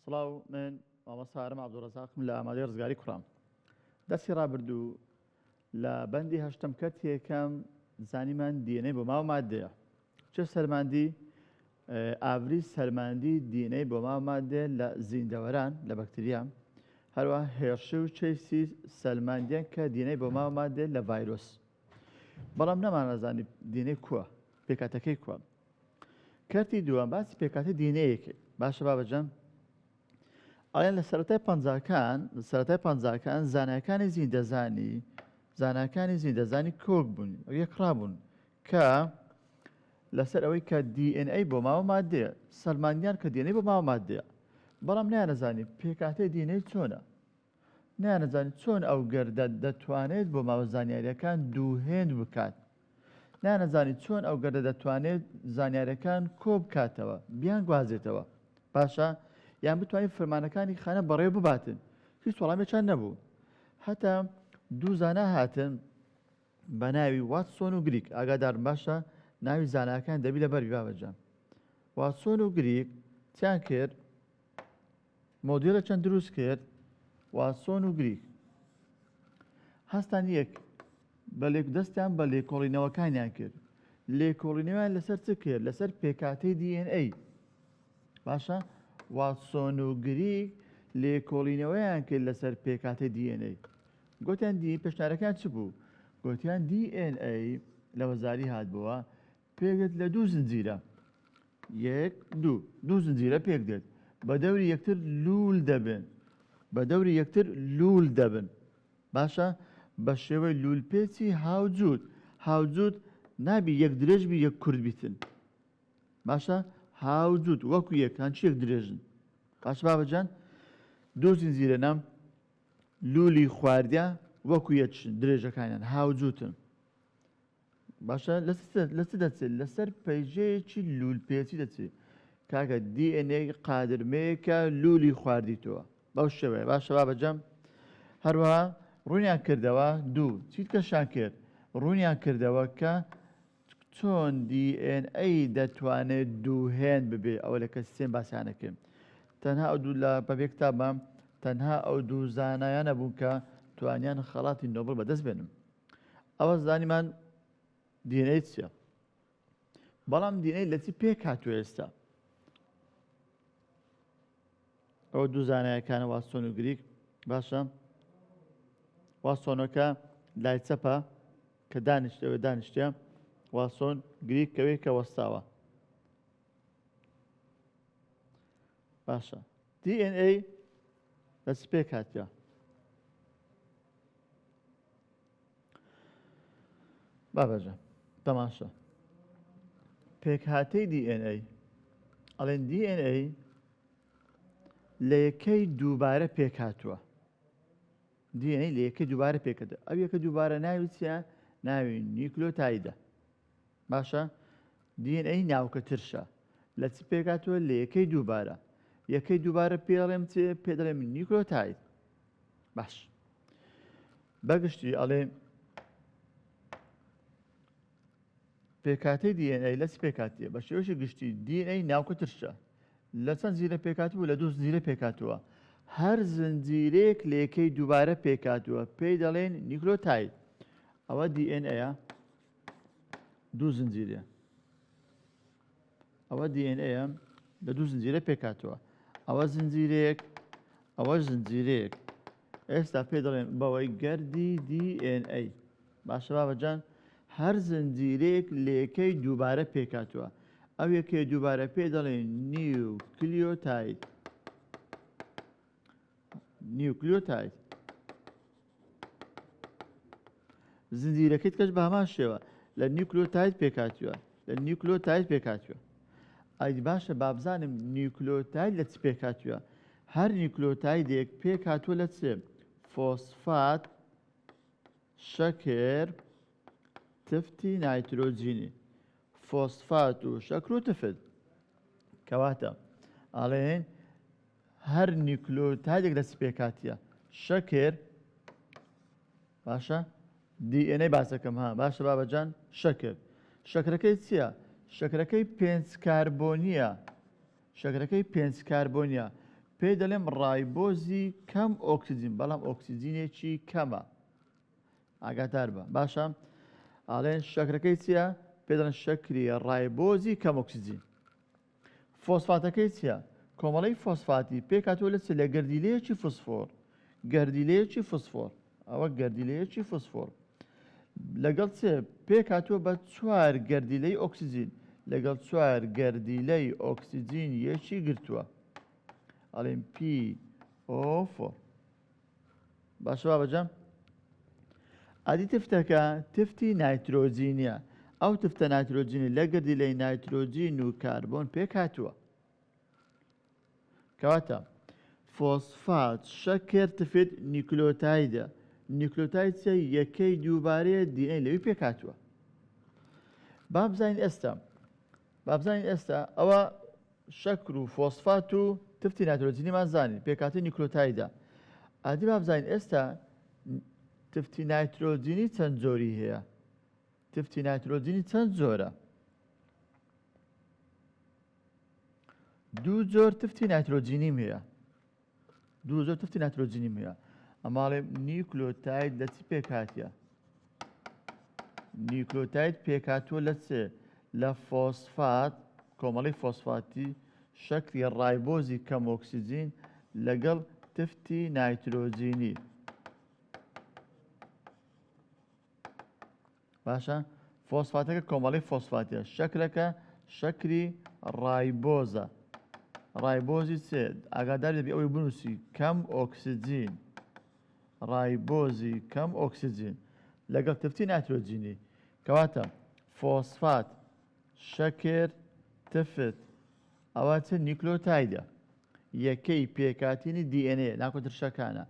سڵاو من مامۆستا عەبدوڕەزاقم لە ئامادەی ڕزگاری کوڕام. دەستی ڕابردوو لە بەندی هەشتم کەرتی یەکەم زانیمان دیێنەی بۆ ماو مادەیە. چه سەرماندی ئاوری سەرماندی دیێنەی بۆ ماو مادێ لە زیندەوەران لە بەکتریا، هەروە هێرشی و چەیسی سەرماندیان کە دیێنەی بۆ ماو مادێ لە ڤایرۆس. بەڵام نەمانەزانی دیێنەی کووە، پێکاتەکەی کووە. کەرتی دووەم باسی پێکاتی دیێنەیەکی باشە بابەجەم. ئەڵێن لە سەرەتای پەنجاکان زانایەکانی زیندەزانی کۆک بوون، یەکڕابوون کە لەسەر ئەوەی کە DNA بۆ ماوە مادەیە، سەرماندیان کە DNA بۆ ماوە مادەیە، بەڵام نانەزانی پێکاتەی DNA چۆنە، نانەزانی چۆن ئەو گەردە دەتوانێت بۆ ماوە زانیاریەکان دووهێن بکات، نانەزانی چۆن ئەو گەردە دەتوانێت زانیاریەکان کۆ بکاتەوە، بیان گوازێتەوە. باشە یان بتوانین فەرمانەکانی خانە بەڕێ بباتن. هیچ وەڵامێکیان نەبوو. هەتا دوو زانا هاتن بە ناوی واتسۆن و گریک. ئاگادارم باشە ناوی زاناکان دەبی لە بەروی بابەجان. واتسۆن و گریک چیان کرد، مۆدێڵە چەند دروست کرد. واتسۆن و گریک هەستان یەک دەستیان بە لێکۆڵینەوەکانیان کرد. لێکۆڵینەوەیان لەسەر چ کرد؟ لەسەر پێکاتەی DNA. باشە واتسۆن و گریک لێکۆڵینەوەیان کرد لەسەر پێکاتەی DNA. گوتیان پێشنیارەکان چ بوو؟ گوتیان DNA لە وەزاری هاتبووە پێکدێت لە دوو زنجیرە، یەک دوو زنجیرە پێک دێت، بە دەوری یەکتر لول دەبن. باشە بە شێوەی لولپێچی هاوجود نابی یەک درێژ بی یەک کورد بیتن. باشە هاوجود وەکو یەکان چی یەک درێژن. باش بابەجان دوو زنجیرە نام لولی خواردیا وەکو یەکشن درێژەکانیان هاوجوتن. باشە لەس دەچێت لەسەر پەیژەیەکی لولپێچی دەچێت کاکە DNA قادرمەیەکە لولی خواردیتەوە بەو شێوەیە. باشە بابەجەم هەروەها ڕوونیان کردەوە چیت کەشان کرد، ڕوونیان کردەوە کە چۆن DNA دەتوانێت دووهێن ببێ. ئەوە لە کەسێن باسییانەکەم تەنها ئەو دوو لە بەبێ کتابم تەنها ئەو دوو زانایانە بوون کە توانیان خەڵاتی نۆبڵ بەدەست بێنم. ئەوە زانیمان DNA چییە؟ بەڵام DNA لە چی پێک هاتووە ئێستا؟ ئەوە دوو زانایەکانە واتسۆن و گریک. باشە واتسۆنەکە لای چەپە کە دانیشتە، واتسۆن گریک کەوێ کە وەستاوە. باشە DNA لە چ پێک هاتووە؟ بابەجە تەماشە پێکهاتەی DNA ئەڵێن DNA لە یەکەی دووبارە پێک هاتووە. DNA لە یەکەی دووبارە پێکەدە. ئەو یەکە دووبارە ناوی چیە؟ ناوی نیوکلیۆتایدە. باشە DNA ناوکە ترشە لە چ پێک هاتووە؟ لە یەکەی دووبارە. یەکەی دووبارە پێڵێم چێ؟ پێدەڵێم نیوکلیۆتاید. باش بەگشتی ئەڵێ پێکاتەی DNA لە چ پێکاتیە؟ بە شێوەیەکی گشتی DNA ناوکە ترشە لە چەند زیرە پێکاتوە؟ لە دوو زیرە پێکاتوە. هەر زنجیرێک لە یەکەی دووبارە پێکاتوە پێی دەڵێن نیوکلیۆتاید. ئەوە DNA دوو زنجیرە، ئەوە DNA لە دوو زنجیرە پێکاتوە. ئەوە زنجیرێک ئێستا پێ دەڵێن بەوەی گەردی DNA. باشە بابەجان هەر زنجیرێک لە یەکەی دووبارە پێکاتوە. ئەو یەکەی دووبارە پێ دەڵێن نیوکلیۆتاید. زنجیرەکەیت کەش بە هەمان شێوە لە نیوکلیۆتاید پێکاتوە. ئەی باشە بابزانم نیوکلیۆتاید لە چ پێکاتوە؟ هەر نیوکلیۆتایدێک پێکاتوە لە چێ؟ فۆسفات شەکر تفتی نایترۆجینی. فۆسفات و شەکر و تفت کەواتە ئاڵێن هەر نیوکلیۆتایدێک لە چ پێکاتیە؟ شەکر. باشە DNA باسەکەم ها. باشە بابەجان شەکرەکەی چییە؟ شەکرەکەی 5 کاربۆنیە. پێی دەڵێم ڕایبۆزی کەم ئۆکسسیجین بەڵام ئۆکسسیجینێکی کەمە ئاگادار بە باشە ئاڵێن شەکرەکەی چییە پێ دەڵێن شەکری ڕایبۆزی کەم ئۆکسسیجین فۆسفاتەکەی چییە کۆمەڵی فۆسفاتی پێک هاتووە لە گەردیلەیەکی فوسفۆر گەردیلەیەکی فوسفۆر ئەوە گەردیلەیەکی فوسفۆر لەگەڵ چێ پێک هاتووە بە 4 گەردیلەی ئۆکسسیجین لەگەڵ 4 گەردیلەی ئۆکسسیجین یەکی گرتووە ئەڵێن PO4 باشە بابەجەم ئادی تفتەکە تفتی نایترۆجینیە ئەو تفتە نایترۆجینی لە گەردیلەی نایترۆجین و کاربۆن پێک هاتووە کەواتە فۆسفات شەکر تفت نیکلۆتایدە نیکلۆتاید چە یەکەی دووبارەیە دیئێن لەوی پێک هاتووە بابزانین ئێستا ئەوە شەکر و فۆسفات و تفتی نایترۆجینیمان زانین پێکاتی نیکلۆتایدە ئادی بابزانین ئێستا تفتی نایترۆجینی چەند جۆری هەیە تفتی نایترۆجینی چەند جۆرە دوو جۆر تفتی نایترۆجینیم هەیە دوو جۆر تفتی نایترۆجینیم هەیە ئەماڵێ نیکلۆتاید لە چی پێکاتیە نیکلۆتاید پێکاتووە لە چێ لە فۆسفات کۆمەڵی فۆسفاتی شەکری ڕایبۆزی کەم ئۆکسسیجین لەگەڵ تفتی نایترۆجینی باشە فۆسفاتەکە کۆمەڵی فۆسفاتیە شەکرەکە شەکری ڕایبۆزە ڕایبۆزی چێ ئاگادار دەبی ئەوەی بنووسی کەم ئۆکسسیجین ڕایبۆزی کەم ئۆکسسیجین لەگەڵ تفتی نایترۆجینی کەواتە فۆسفات شەکر تفت ئەوە چ نیکلۆتایدە یەکەی پێکاتینی دیئێنێ ناکۆترشەکانە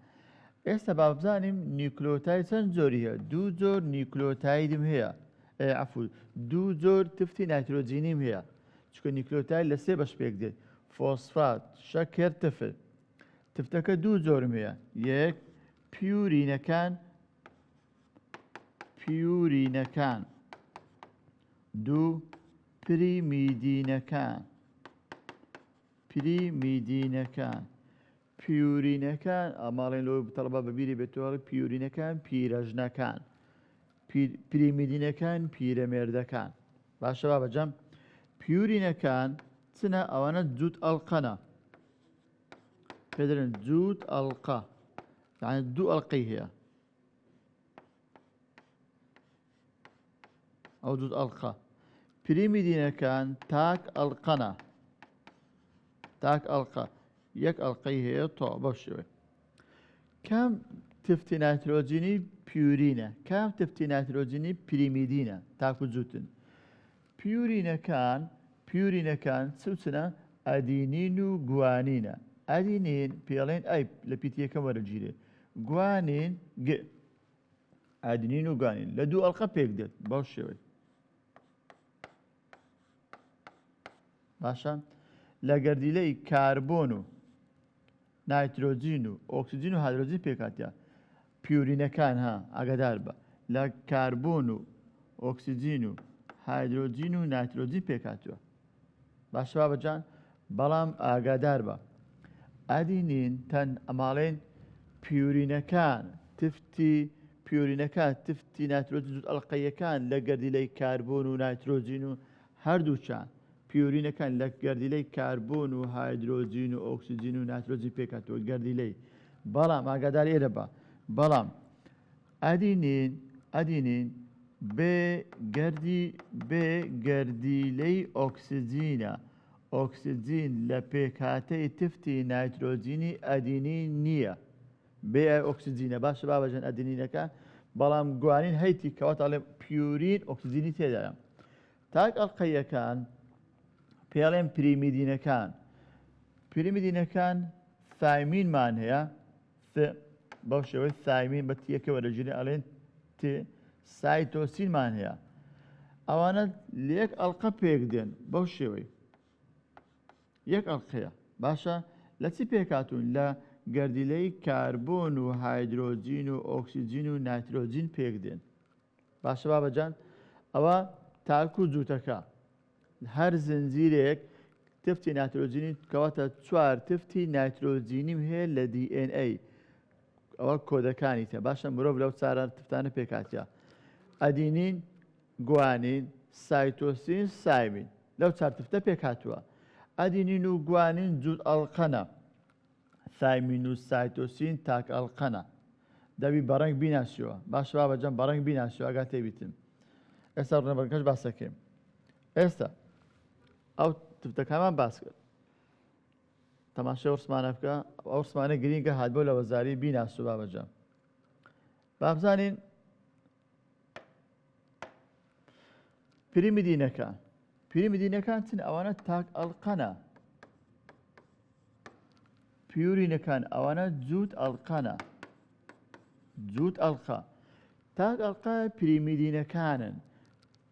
ئێستا با بزانیم نیکلۆتاید چەند جۆری هەیە دوو جۆر نیکلۆتایدم هەیە عەفو دوو جۆر تفتی نایترۆجینیم هەیە چونکە نیکلۆتاید لە سێ بەش پێک دێت فۆسفات شەکر تفت تفتەکە دوو جۆرم هەیە یەک پیورینەکان دوو پریمیدینەکان پیورینەکان ئەماڵێن لەوە تەڵەبە بەبیری بێتەوە پیورینەکان پیرەژنەکان پریمیدینەکان پیرەمێردەکان باشە بابەجەم پیورینەکان چنە ئەوانە جووت ئەڵقەنە پێدرن جووت ئەڵقە یعنی دوو ئەڵقەی هەیە ئەو جووت ئەڵقە پریمیدینەکان تاک ئەڵقەنە تاک ئەڵقە یەک ئەڵقەی هەیە تۆ بەو شێوەیە کام تفتی نایترۆجینی پیورینە کام تفتی نایترۆجینی پریمیدینە تاک و جووتن پیورینەکان چوچنە ئەدینین و گوانینە ئەدینین پێڵێن ئەی لە پیتیەکەم وەرەگیرێ گوانین ئەدینین و گوانین لە دوو ئەڵقە پێک دێت بەو شێوەی باشە لە گەردیلەی کاربۆن و نایترۆجین و ئۆکسسیجین و هایدرۆجین پێکاتیا پیورینەکان ها ئاگادار بە لە کاربۆن و ئۆکسسیجین و هایدرۆجین و نایترۆجین پێکاتوە باشە بابەجان بەڵام ئاگادار بە ئەدینین تەن ئەماڵێن پیورینەکان تفتی نایترۆجین جووت ئەڵقەیەکان لە گەردیلەی کاربۆن و نایترۆجین و هەردووچان پیورینەکان لە گەردیلەی کاربۆن و هایدرۆجین و ئۆکسسیجین و نایترۆجین پێکاتەوە گەردیلەی بەڵام ئاگادار ئێرە بە بەڵام ئەدینین بێ گەردیلەی ئۆکسسیجینە ئۆکسسیجین لە پێکهاتەی تفتی نایترۆجینی ئەدینین نییە بێ ئۆکسسیجینە باشە بابەژەن ئەدینینەکە بەڵام گوانین هەیتی کەواتەڵێ پیورین ئۆکسسیجینی تێدایە تاک ئەڵقەیەکان پێڵێن پریمیدینەکان ثایمینمان هەیە بەو شێوەی ثایمین بە تیەکە وەرەگیرێ ئەڵێن سایتۆسینمان هەیە ئەوانە لە یەک ئەڵقە پێک دێن بەو شێوەی یەک ئەڵقەیە باشە لە چی پێکاتون لە گەردیلەی کاربۆن و هایدرۆجین و ئۆکسسیجین و نایترۆجین پێک دێن باشە بابەجان ئەوە تاک و جووتەکە هەر زنجیرێک تفتی نایترۆجینی کەواتە 4 تفتی نایترۆجینیم هەیە لە DNA ئەوە کۆدەکانی تێ باشە مرۆڤ لەو 4 تفتانە پێکاتیا ئەدینین گوانین سایتۆسین سایمین لەو 4 تفتە پێکاتووە ئەدینین و گوانین جووت ئەڵقەنە سایمین و سایتۆسین تاک ئەڵقەنە دەبی بەڕنگ بیناسیوە باش بابەجەم بەڕنگ بیناسیوە ئەگا تێبیتم ئێستا ڕێبەرەکەش باس دەکەین ئێستا ئەو تفتەکانمان باس کرد تەماشای ئەوسمانە بکە ئەو سمانە گرینگە هات بۆ لە وەزاری بیناسو بابەجەم بابزانین پیرمیدینەکان چن ئەوانە تاک ئەڵقەنە پیورینەکان ئەوانە جووت ئەڵقەنە جووت ئەڵقە تاک ئەڵقە پیرمیدینەکانن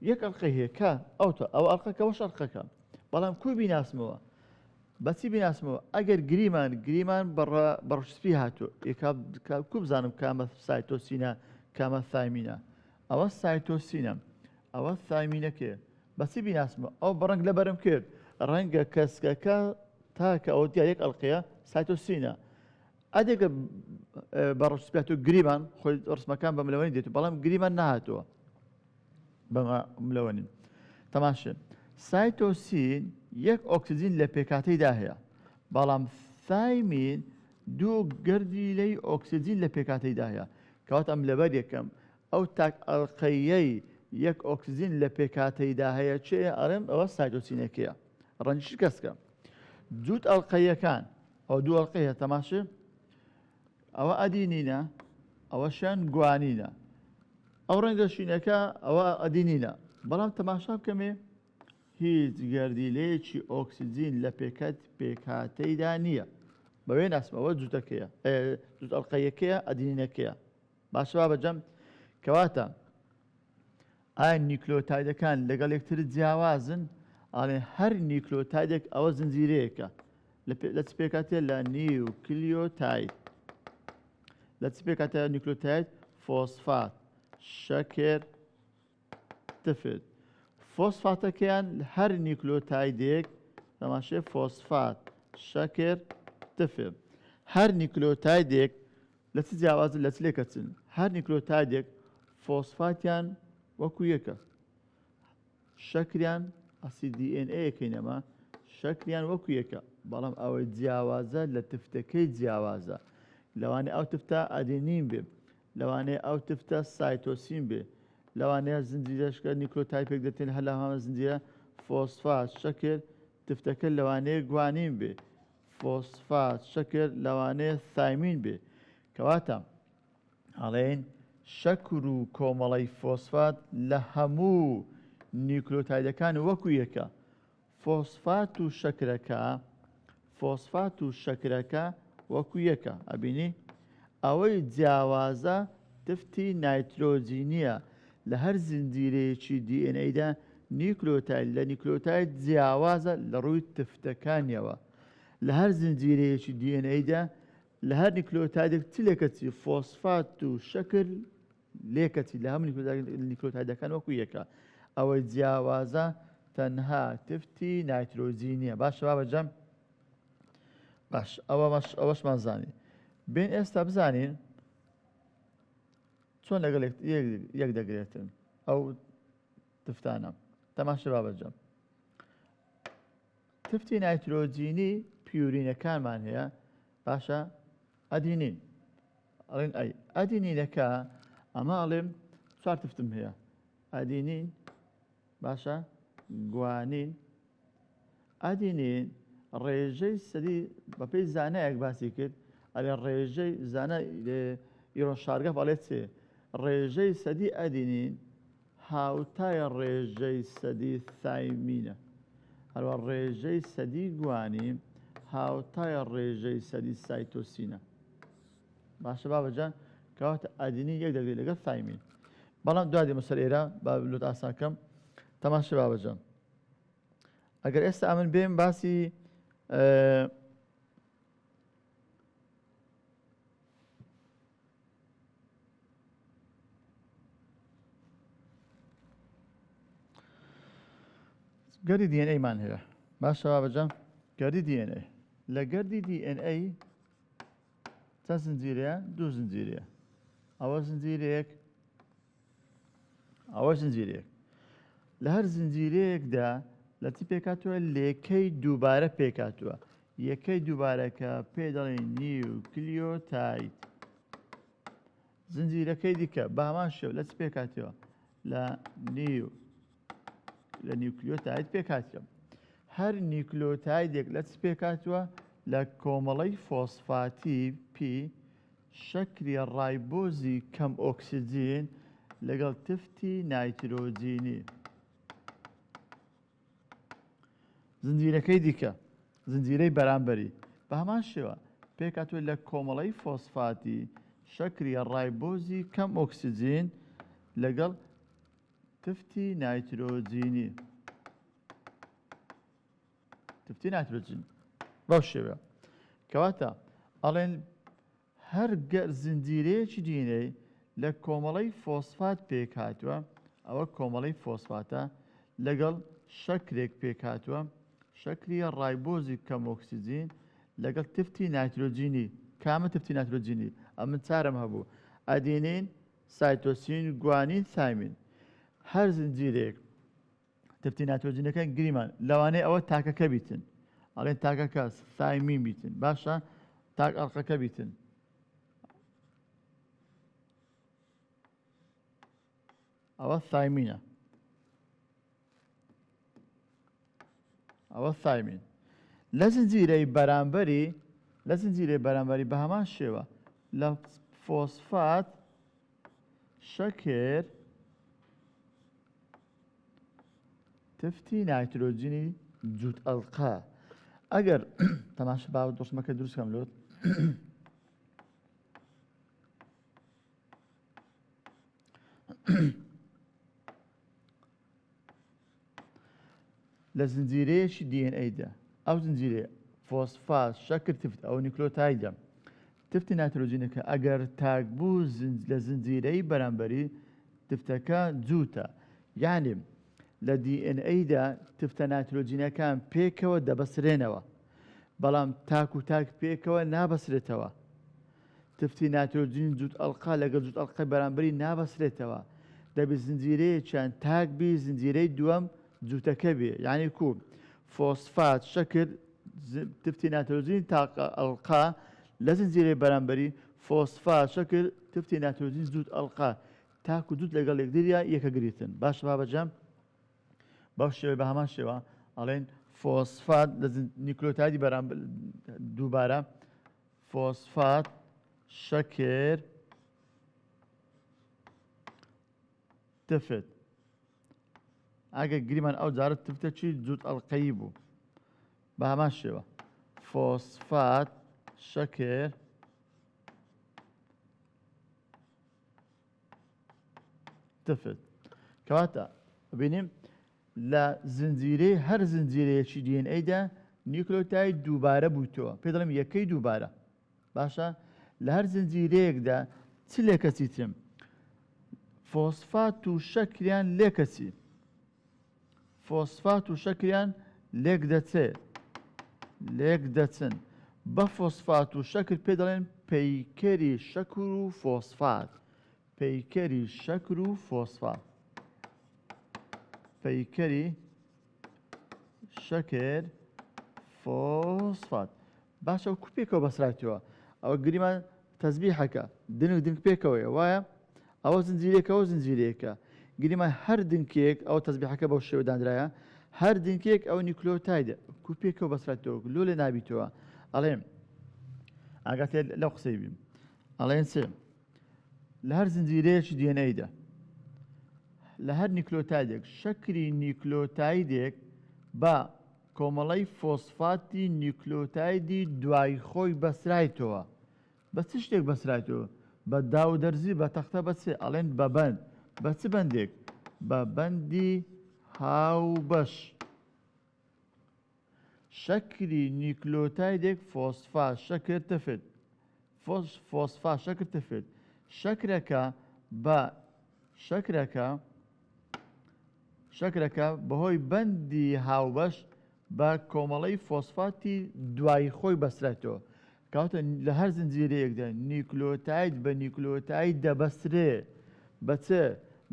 یەک ئەڵقە هەیە کە ئەوتە ئەو ئەڵقەکە وەش ئەڵقەکە بەڵام کوی بیناسمەوە بەچی بیناسمەوە ئەگەر گریمان بەڕشتپی هاتووە کو بزانم کامە سایتۆسینە کامە ثایمینە ئەوە سایتۆسینە ئەوە ثایمینەکێ بەچی بیناسمەوە ئەو بەڕنگ لە بەرم کرد ڕەنگە کەسکەکە تاکە ئەو دیا یەک ئەڵقەیە سایتۆسینە ئەدێکە بەڕشتپیات و گریمان خۆی ڕسمەکان بە ملەوەنی دێت بەڵام گریمان نهاتووە بە ملەوەنین تەماشن سایتۆسین یەک ئۆکسجین لە پێکاتەیدا هەیە بەڵام ثایمین دوو گەردی لەی ئۆکسجین لە پێکاتەیدا هەیە کەواتە ئەم لەبەر یەکەم ئەو تاک ئەڵقەیەی یەک ئۆکسجین لە پێکاتەیدا هەیە چێ ئەڵێم ئەوە سایتۆسینەکەیە ڕەنجی کەسکە جووت ئەڵقەیەکان ئەو دوو ئەڵقەی هەیە تەماشە ئەوە ئەدینینە ئەوەشیان گوانینە ئەو ڕەنگە شینەکە ئەوە ئەدینینە بەڵام تەماشا بکەمێ هیچ گەردیلەیەکی ئۆکسجین لە پێکاتەیدا نییە بەوێ ناسمەوە جووتەکەیە جووت ئەڵقەیەکەیە ئەدینینەکەیە باشە بابەجەم کەواتە ئایا نیکلۆتایدەکان لەگەڵ یەکتر جیاوازن ئاڵێ هەر نیکلۆتایدێک ئەوە زنجیرەیەکە لە چ پێکاتێ لە نیوکلیۆتاید لە چ پێکاتە نیکلۆتاید فۆسفات شەکر تفت فۆسفاتەکەیان هەر نیکلۆتایدێک تەماشای فۆسفات شەکر تفت هەر نیکلۆتایدێک لە چ جیاوازن لە چ لێکەچن هەر نیکلۆتایدێک فۆسفاتیان وەکو یەکە شەکریان ئەسی DNA نەما شەکریان وەکو یەکە بەڵام ئەوەی جیاوازە لە تفتەکەی جیاوازە لەوانەیە ئەو تفتە ئەدێنین بێ لەوانەیە ئەو تفتە سایتۆسین بێ لەوانەیە زنجیرەشکە نیکلۆتای پێک دەتێن هەر لە هەمە زنجیرە فۆسفات شەکر تفتەکە لەوانەیە گوانین بێ فۆسفات شەکر لەوانەیە ثایمین بێ کەواتە ئەڵێن شەکر و کۆمەڵی فۆسفات لە هەموو نیکلۆتایدەکان وەکو یەکە فۆسفات و شەکرەکە وەکو یەکە ئەبینی ئەوەی جیاوازە تفتی نایترۆجینیە لە هەر زنجیرەیەکی DNA نیکلۆتاید لە نیکلۆتاید جیاوازە لە ڕووی تفتەکانیەوە لە هەر زنجیرەیەکی DNA لە هەر نیکلۆتایدێک چ لێکەچی فۆسفات و شەکر لێکەچی لە هەموو نیکلۆتایدەکان وەکو یەکە ئەوەی جیاوازە تەنها تفتی نایترۆجینیە باشە بابەجەم باش ئەوەشمان زانی بین ئێستا بزانین چۆن لەگەڵ یەک دەگرێتن ئەو تفتانە تەماشا بابەجەم تفتی نایترۆجینی پیورینەکانمان هەیە باشە ئەدینین ئەڵێن ئەی ئەدینینەکە ئەمە ئەڵێم 4 تفتم هەیە ئەدینین باشە گوانین ئەدینین ڕێژەی سەدی بەپێی زانایەک باسی کرد ئەلێ ڕێژەی زانە ئیرۆشارگە بەڵێت چێ ڕێژەی سەدی ئەدینین هاوتایە ڕێژەی سەدی ثایمینە هەروە ڕێژەی سەدی گوانین هاوتایە ڕێژەی سەدی سایتۆسینە باشە بابەجان کەواتە ئەدینین یەک دەگرێت لەگەڵ ثایمین بەڵام دوای دێمە سەر ئێرە با لوت ئاسانکەم تەماشا بابەجان ئەگەر ئێستا ئەمن بێم باسی گەری DNA مان هەیە باشە بابەجان گەردی DNA لە گەردی DNA چەند زنجیرەیە؟ دوو زنجیرەیە. ئەوە زنجیرەیەک، ئەوە زنجیرەیەک. لە هەر زنجیرەیەکدا لە چی پێکاتوە؟ لێکەی دووبارە پێکاتوە. یەکەی دووبارەکە پێ دەڵێن نیوکلیۆتاید. زنجیرەکەی دیکە بە هەمان شێوە لە چ پێکاتەوە؟ لە نیوکلیۆتاید پێکاتوە. هەر نیوکلیۆتایدێک لە چ پێکاتوە؟ لە کۆمەڵەی فۆسفاتی پی شەکری ڕایبۆزی کەم ئۆکسیجین لەگەڵ تفتی نایترۆجینی. زنجیرەکەی دیکە زنجیرەی بەرامبەری بە هەمان شێوە پێکاتوە لە کۆمەڵەی فۆسفاتی شەکری ڕایبۆزی کەم ئۆکسیجین لەگەڵ تفتی نایترۆجینی. تفتی نایترۆجین بەو شێوە کەواتە ئەڵێن هەر زنجیرەیەکی دینەی لە کۆمەڵەی فۆسفات پێکاتوە، ئەوە کۆمەڵەی فۆسفاتە لەگەڵ شەکرێک پێکاتوە، شەکری ڕایبۆزی کەم ئۆکسیجین لەگەڵ تفتی نایترۆجینی. کامە تفتی نایترۆجینی؟ ئەم من چارەم هەبوو: ئەدێنین، سایتۆسین، گوانین، تایمین. هەر زنجیرێک تفتی نایترۆجینەکە گریمان لەوانەیە ئەوە تاکەکە بیتن، ئەڵێن تاکەکە تایمین بیتن، باشە تاک ئەڵقەکە بیتن. ئەوە تایمینە، ئەوە تایمین. لە زنجیرەی بەرامبەری بە هەمان شێوە لە فۆسفات شەکر تفتی نایترۆجینی جووت ئەڵقا. ئەگەر تەماشا باوە دۆستمەکە دروستکەم لۆت لە زنجیرەیەکی DNA ئەو زنجیرە فۆسفات شەکر تفت ئەو نیوکلیۆتایدە تفتی نایترۆجینەکە ئەگەر تاک بوو لە زنجیرەی بەرامبەری تفتەکە جووتە. یعنی لە DNA تفتە نایترۆجینەکان پێکەوە دەبەسرێنەوە، بەڵام تاک و تاک پێکەوە نابەسرێتەوە. تفتی نایترۆجین جووت ئەڵقا لەگەڵ جووت ئەڵقەی بەرامبەری نابەسرێتەوە. دەبێت زنجیرەیەکیان تاک بی، زنجیرەی دووەم جووتەکە بێ. یعنی کو فۆسفات شەکر تفتی نایترۆجین تاق ئەڵقا لە زنجیرەی بەرامبەری فۆسفات شەکر تفتی نایترۆجین جووت ئەڵقا تاک و جووت لەگەڵ یەکدیریا یەکە گریتن. باش بابەجەم بەو شێوەی بە هەمان شێوە ئەڵێن فۆسفات لە نیوکلیۆتایدی بەرامبەر دووبارە فۆسفات شەکر تفت. ئەگە گریمان ئەو جارە تفتە چی جووت ئەڵقەیی بوو، بە هەمان شێوە فۆسفات شەکر تفت. کەواتە ببینیم لە زنجیرەی هەر زنجیرەیەکی DNA نیوکلیۆتاید دووبارە بوویتەوە، پێ دەڵێم یەکەی دووبارە. باشە لە هەر زنجیرەیەکدا چ لێکەچیتم؟ فۆسفات و شەکریان لێکەچی، فۆسفات و شەکریان لێک دەچن. بە فۆسفات و شەکر پێ دەڵێن پەیکەری شەکر و فۆسفات. پەیکەری شەکر و فۆسفات، پەیکەری شەکر فۆسفات. باشە کو پێکەوە بەسرایەوە؟ ئەوە گریمان تەزبیحەکە دنگ پێکەوەیە، وایە؟ ئەوە زنجیرێکە، ئەوە زنجیرەیەکە. گریمان هەر دنکێک ئەو تەزبیحەکە بەو شێوە دانرایە، هەر دنکێک ئەو نیوکلیۆتایدە کو پێکەوە بەسرایەوە لۆ لێ نابیتەوە. ئەڵێم ئاگاتێ لەو قسەی بیم، ئەڵێن چێ؟ لە هەر زنجیرەیەکی DNA لە هەر نیوکلیۆتایدێک شەکری نیوکلیۆتایدێک بە کۆمەڵەی فۆسفاتی نیوکلیۆتایدی دوای خۆی بەسرایەوە. بە چ شتێک بەسرایەوە؟ بە داو دەرزی، بە تەختە، بە چێ؟ ئەڵێن بە بەند. بە چ بەندێک؟ بە بەندی هاوبەش. شەکری نیوکلیۆتایدێک فۆسفات شەکر تفت، فۆسفات شەکر تفت. شەکرەکە بە شەکرەکە بەهۆی بەندی هاوبەش بە کۆمەڵەی فۆسفاتی دوای خۆی بەسترێتەوە. کەواتە لە هەر زنجیرەیەکدا نیوکلۆتاید بە نیوکلۆتاید دەبەسترێ بە چ؟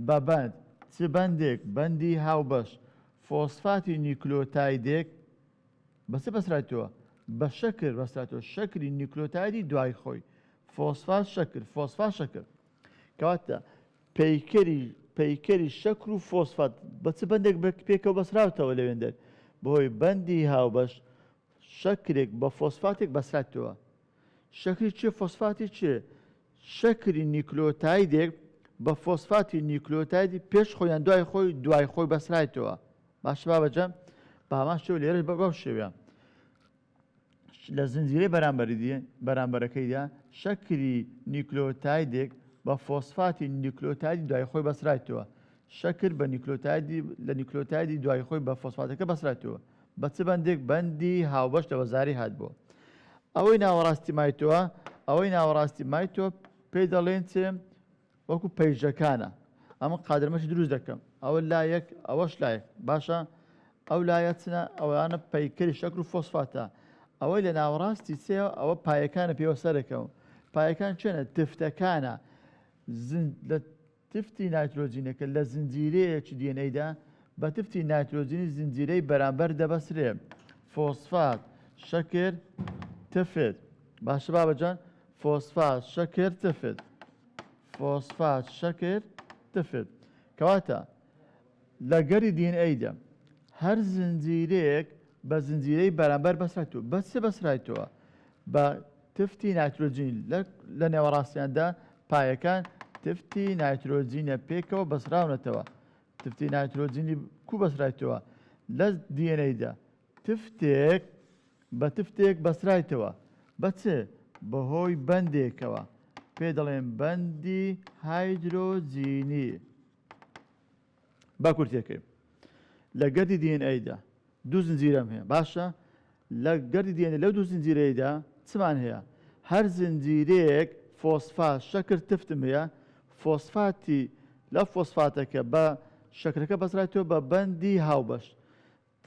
بە بەند. چ بەندێک؟ بەندی هاوبەش. فۆسفاتی نیوکلۆتایدێک بە چ بەسترێتەوە؟ بە شەکر بەسترێتەوە. شەکری نیوکلۆتایدی دوای خۆی. فۆسفات شەکر، فۆسفات شەکر. کەواتە پەیکەری شەکر و فۆسفات بە چ بەندێک پێکەوە بەسراوتەوە لەوێندە؟ بەهۆی بەندی هاوبەش شەکرێک بە فۆسفاتێک بەسرێتەوە. شەکری چێ؟ فۆسفاتی چێ؟ شەکری نیوکلۆتایدێک بە فۆسفاتی نیوکلۆتایدی پێش خۆیان دوای خۆی بەسرایەوە. باشە بابەجەم؟ بە هەمان شێوە لێرەش بەگەڵ شێوەیە. لە زنجیرەی بەرامبەرەکەیدا شەکری نیوکلۆتایدێک بە فۆسفاتی نیوکلۆتایدی دوای خۆی بەسرایەوە. شەکر بە نیوکلۆتایدی دوای خۆی بە فۆسفاتەکە بەسرایەوە. بە چ بەندێک؟ بەندی هاوبەش لە وەزاری هاتبووە. ئەوەی ناوەڕاستی مایتۆ پێی دەڵێن چێ؟ وەکو پەیژەکانە. ئەمە قادرمەشی دروست دەکەم. ئەوە لایەک، ئەوەش لایەک. باشە ئەو لایە چنە؟ ئەوانە پەیکەری شەکر و فۆسفاتە. ئەوەی لە ناوەڕاستی چێە؟ ئەوە پایەکانە پێوە سەرەکەون. پایەکان چێنە؟ تفتەکانە. لە تفتی نایترۆجینەکە لە زنجیرەیەکی دیێنەیدا بە تفتی نایترۆجینی زنجیرەی بەرامبەر دەبەسرێ. فۆسفات، شەکر، تفت. باشە بابەجان؟ فۆسفات، شەکر، تفت. فۆسفات، شەکر، تفت. کەواتە لە گەری دیێنەیدا هەر زنجیرەیەک بە زنجیرەی بەرامبەر بەسرێتەوە. بە چ بەسرێتەوە؟ بە تفتی نایترۆجین. لە نێوەڕاستیاندا پایەکان تفتی نایترۆجینە پێکەوە بەسراونەتەوە. تفتی نایترۆجینی کو بەسرایەوە؟ لە دیێنەیدا تفتێک بە تفتێک بەسرایەوە. بە چ؟ بەهۆی بەندێکەوە پێ دەڵێن بەندی هایدرۆجینی. با کورتێکەکەی لە گەردی دیێنەیدا دوو زنجیرەم هەیە. باشە لە گەردی دیێنە لەو دوو زنجیرەیەدا چمان هەیە؟ هەر زنجیرەیەک فۆسفات، شەکر، تفتم هەیە. فۆسفاتی لە فۆسفاتەکە بە شەکرەکە بەسرایەوە بە بەندی هاوبەش.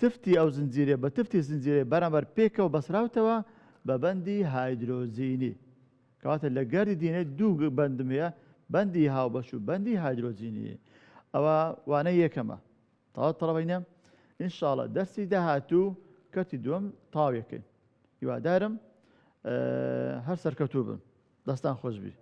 تفتی ئەو زنجیرە بە تفتی زنجیرە بەرامبەر پێکەوە بەسراوتەوە بە بەندی هایدرۆجینی. کەواتە لە گەردی دیێنە دوو بەندم هەیە، بەندی هاوبەش و بەندی هایدرۆجینی. ئەوە وانە یەکەمە. تەواو تەڵەبەینە ئینشاڵڵا دەستی داهاتوو کەتی دووەم تەواو یەکەین. هیوادارم هەر سەرکەوتوو بن. دەستان خۆش بی.